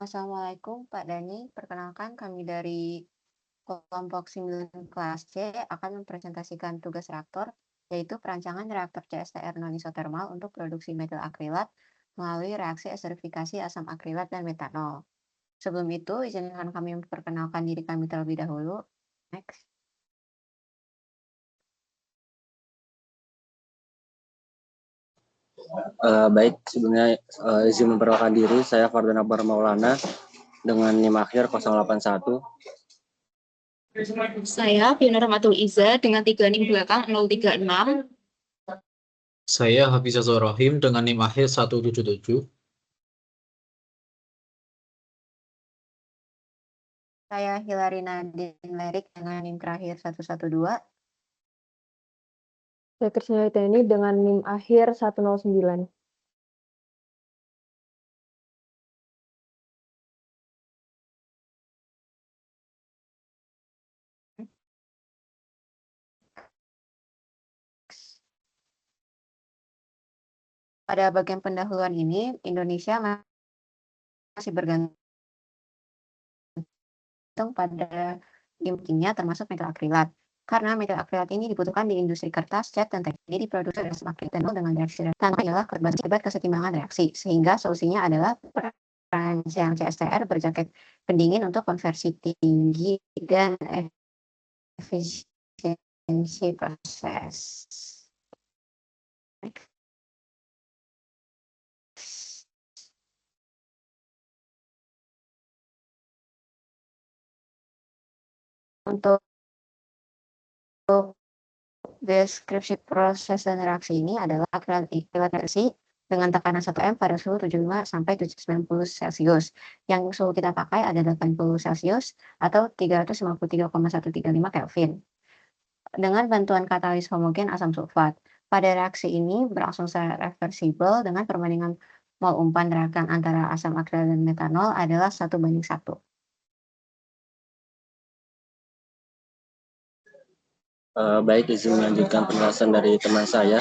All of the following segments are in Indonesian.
Assalamualaikum Pak Dani, perkenalkan kami dari kelompok 9 kelas C akan mempresentasikan tugas reaktor, yaitu perancangan reaktor CSTR non-isothermal untuk produksi metil akrilat melalui reaksi esterifikasi asam akrilat dan metanol. Sebelum itu, izinkan kami memperkenalkan diri kami terlebih dahulu. Next. Baik, sebelumnya izin memperkenalkan diri, saya Fardan Akbar Maulana dengan NIM akhir 081. Saya Fiona Rahmatul Iza dengan 3 NIM belakang 036. Saya Hafizah Rohim dengan NIM akhir 177. Saya Hilary Nadine Lerik dengan NIM terakhir 112. Saya Krisna Teni dengan NIM akhir 109. Pada bagian pendahuluan ini, Indonesia masih bergantung pada kimia termasuk metil akrilat. Karena metil akrilat ini dibutuhkan di industri kertas, cat, dan tekstil. Jadi diproduksi dari asam akrilat dengan reaksi tanpa adalah berbasis akibat kesetimbangan reaksi. Sehingga solusinya adalah perancang CSTR berjaket pendingin untuk konversi tinggi dan efisiensi proses. Untuk deskripsi proses dan reaksi ini adalah akrilat reaksi dengan tekanan 1 M pada suhu 75 sampai 790 Celcius. Yang suhu kita pakai ada 80 Celcius atau 353,135 Kelvin. Dengan bantuan katalis homogen asam sulfat. Pada reaksi ini berlangsung secara reversibel dengan perbandingan mol umpan reakan antara asam akrilat dan metanol adalah 1:1. Baik, izin melanjutkan penjelasan dari teman saya.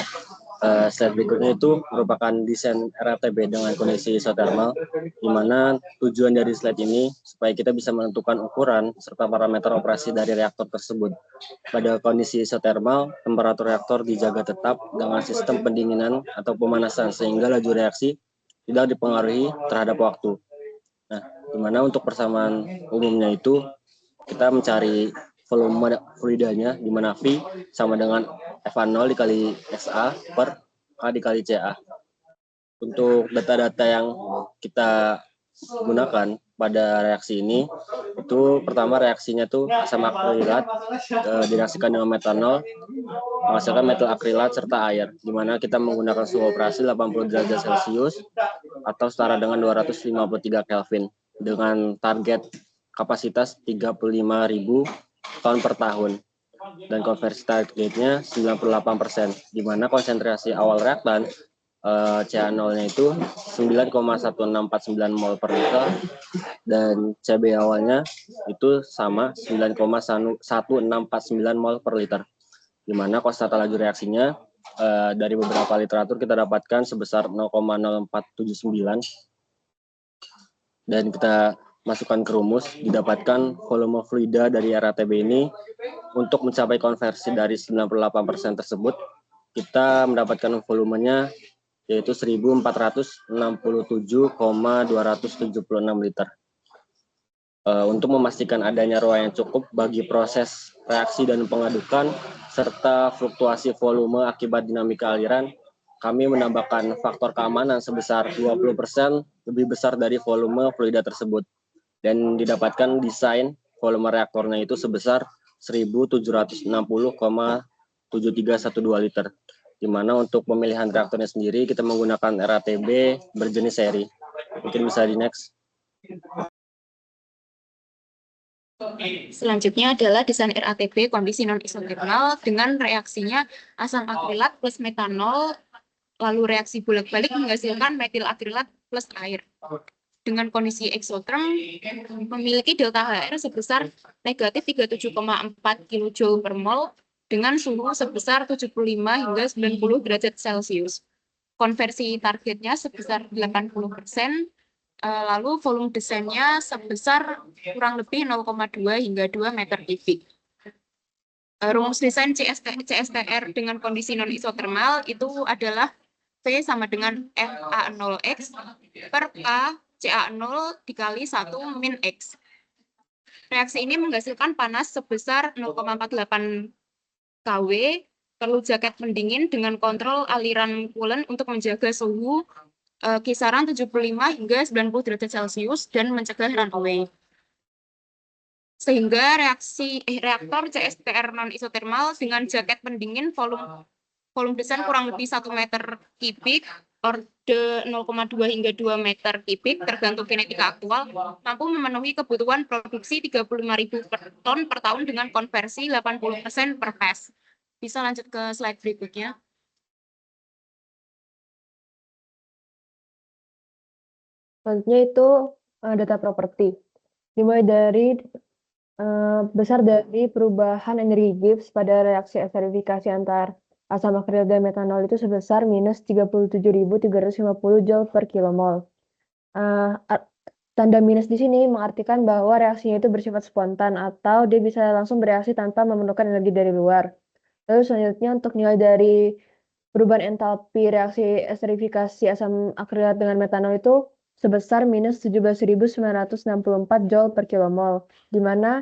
Slide berikutnya itu merupakan desain RATB dengan kondisi isothermal, di mana tujuan dari slide ini supaya kita bisa menentukan ukuran serta parameter operasi dari reaktor tersebut. Pada kondisi isothermal, temperatur reaktor dijaga tetap dengan sistem pendinginan atau pemanasan sehingga laju reaksi tidak dipengaruhi terhadap waktu. Nah, di mana untuk persamaan umumnya itu kita mencari volume fluidanya, di mana V sama dengan FA0 dikali SA per K dikali CA. Untuk data-data yang kita gunakan pada reaksi ini, itu pertama reaksinya tuh asam akrilat direaksikan dengan metanol, menghasilkan metil akrilat serta air, di mana kita menggunakan suhu operasi 80 derajat Celcius atau setara dengan 253 Kelvin dengan target kapasitas 35.000 ton per tahun dan konversi targetnya 98%, di mana konsentrasi awal reaktan CA0-nya itu 9,1649 mol per liter dan CB awalnya itu sama 9,1649 mol per liter, di mana konstanta laju reaksinya dari beberapa literatur kita dapatkan sebesar 0,0479 dan kita masukkan ke rumus, didapatkan volume fluida dari RATB ini untuk mencapai konversi dari 98% tersebut, kita mendapatkan volumenya yaitu 1467,276 liter. Untuk memastikan adanya ruang yang cukup bagi proses reaksi dan pengadukan, serta fluktuasi volume akibat dinamika aliran, kami menambahkan faktor keamanan sebesar 20% lebih besar dari volume fluida tersebut. Dan didapatkan desain volume reaktornya itu sebesar 1760,7312 liter. Di mana untuk pemilihan reaktornya sendiri kita menggunakan RATB berjenis seri. Mungkin bisa di next. Selanjutnya adalah desain RATB kondisi non-isothermal dengan reaksinya asam akrilat plus metanol, lalu reaksi bolak-balik menghasilkan metil akrilat plus air. Dengan kondisi eksoterm memiliki delta HR sebesar negatif 37,4 kJ per mol dengan suhu sebesar 75 hingga 90 derajat Celcius. Konversi targetnya sebesar 80%, Lalu volume desainnya sebesar kurang lebih 0,2 hingga 2 meter kubik. Rumus desain CSTR dengan kondisi non-isotermal itu adalah V sama dengan FA0X per K CA0 dikali 1 min X. Reaksi ini menghasilkan panas sebesar 0,48 kW, perlu jaket pendingin dengan kontrol aliran coolant untuk menjaga suhu kisaran 75 hingga 90 derajat Celcius dan mencegah runaway. Sehingga reaktor CSTR non-isotermal dengan jaket pendingin volume desain kurang lebih 1 meter kubik, orde 0,2 hingga 2 meter kubik, tergantung kinetika aktual, mampu memenuhi kebutuhan produksi 35.000 ton per tahun dengan konversi 80% per phase. Bisa lanjut ke slide berikutnya. Selanjutnya itu data properti. Dimulai dari besar dari perubahan energi Gibbs pada reaksi esterifikasi antar asam akrilat dan metanol itu sebesar minus 37.350 Joule per kilomol. Tanda minus di sini mengartikan bahwa reaksinya itu bersifat spontan atau dia bisa langsung bereaksi tanpa memerlukan energi dari luar. Lalu selanjutnya untuk nilai dari perubahan entalpi reaksi esterifikasi asam akrilat dengan metanol itu sebesar minus 17.964 Joule per kilomol, di mana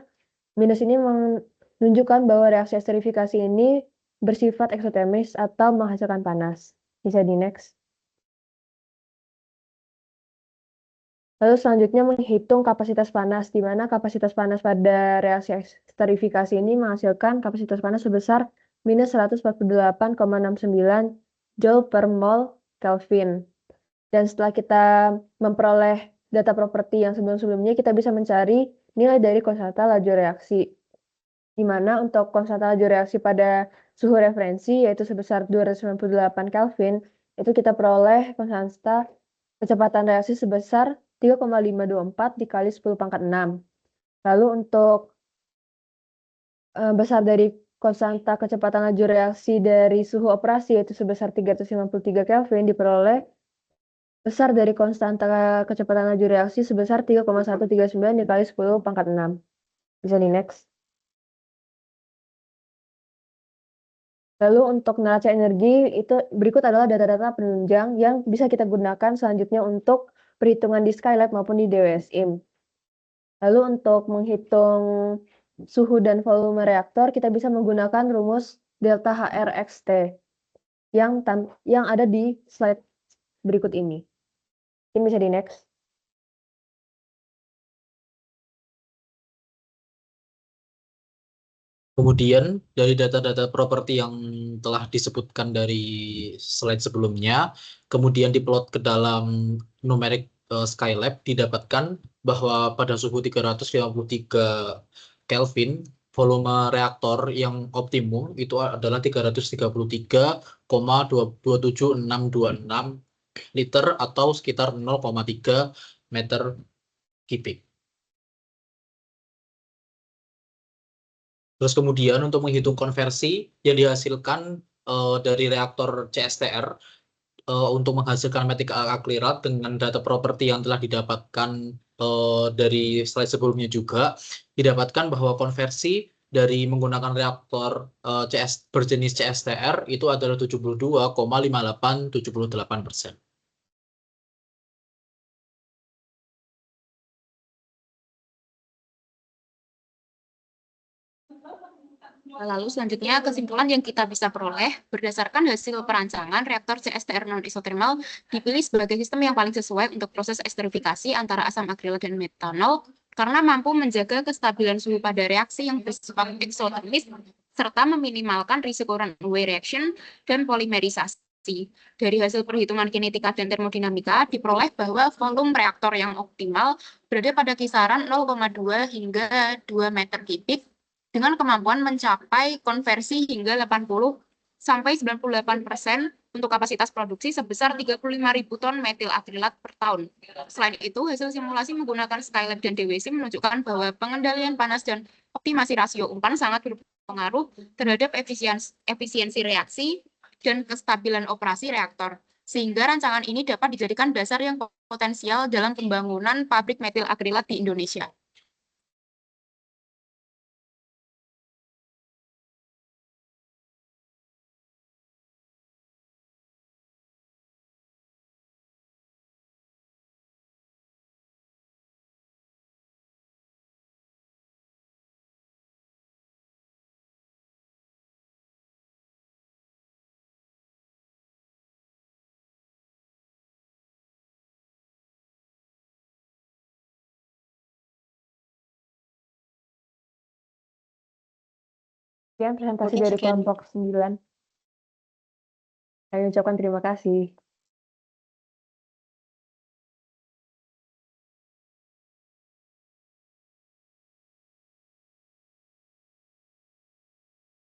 minus ini menunjukkan bahwa reaksi esterifikasi ini bersifat eksotermis atau menghasilkan panas. Bisa di next. Lalu selanjutnya menghitung kapasitas panas, di mana kapasitas panas pada reaksi esterifikasi ini menghasilkan kapasitas panas sebesar minus 148,69 Joule per mol Kelvin. Dan setelah kita memperoleh data properti yang sebelum-sebelumnya, kita bisa mencari nilai dari konstanta laju reaksi. Di mana untuk konstanta laju reaksi pada suhu referensi, yaitu sebesar 298 Kelvin, itu kita peroleh konstanta kecepatan reaksi sebesar 3,524 dikali 10 pangkat 6. Lalu untuk besar dari konstanta kecepatan laju reaksi dari suhu operasi, yaitu sebesar 353 Kelvin, diperoleh besar dari konstanta kecepatan laju reaksi sebesar 3,139 dikali 10 pangkat 6. Bisa di next. Lalu untuk neraca energi, itu berikut adalah data-data penunjang yang bisa kita gunakan selanjutnya untuk perhitungan di Skylab maupun di DWSIM. Lalu untuk menghitung suhu dan volume reaktor, kita bisa menggunakan rumus delta HRXT yang ada di slide berikut ini. Ini bisa di next. Kemudian dari data-data properti yang telah disebutkan dari slide sebelumnya, kemudian diplot ke dalam numerik Skylab, didapatkan bahwa pada suhu 353 Kelvin, volume reaktor yang optimum itu adalah 333,27626 liter atau sekitar 0,3 meter kubik. Terus kemudian untuk menghitung konversi yang dihasilkan dari reaktor CSTR untuk menghasilkan metil akrilat dengan data properti yang telah didapatkan dari slide sebelumnya juga, didapatkan bahwa konversi dari menggunakan reaktor berjenis CSTR itu adalah 72,5878%. Lalu selanjutnya kesimpulan yang kita bisa peroleh berdasarkan hasil perancangan reaktor CSTR non-isotermal dipilih sebagai sistem yang paling sesuai untuk proses esterifikasi antara asam akrilat dan metanol karena mampu menjaga kestabilan suhu pada reaksi yang bersifat eksotermis serta meminimalkan risiko runaway reaction dan polimerisasi. Dari hasil perhitungan kinetika dan termodinamika diperoleh bahwa volume reaktor yang optimal berada pada kisaran 0,2 hingga 2 meter kubik dengan kemampuan mencapai konversi hingga 80–98% untuk kapasitas produksi sebesar 35.000 ton metil akrilat per tahun. Selain itu, hasil simulasi menggunakan Skylab dan DWSIM menunjukkan bahwa pengendalian panas dan optimasi rasio umpan sangat berpengaruh terhadap efisiensi reaksi dan kestabilan operasi reaktor. sehingga rancangan ini dapat dijadikan dasar yang potensial dalam pembangunan pabrik metil akrilat di Indonesia. Sekian presentasi Mungkin dari sekian. kelompok 9. Saya ucapkan terima kasih.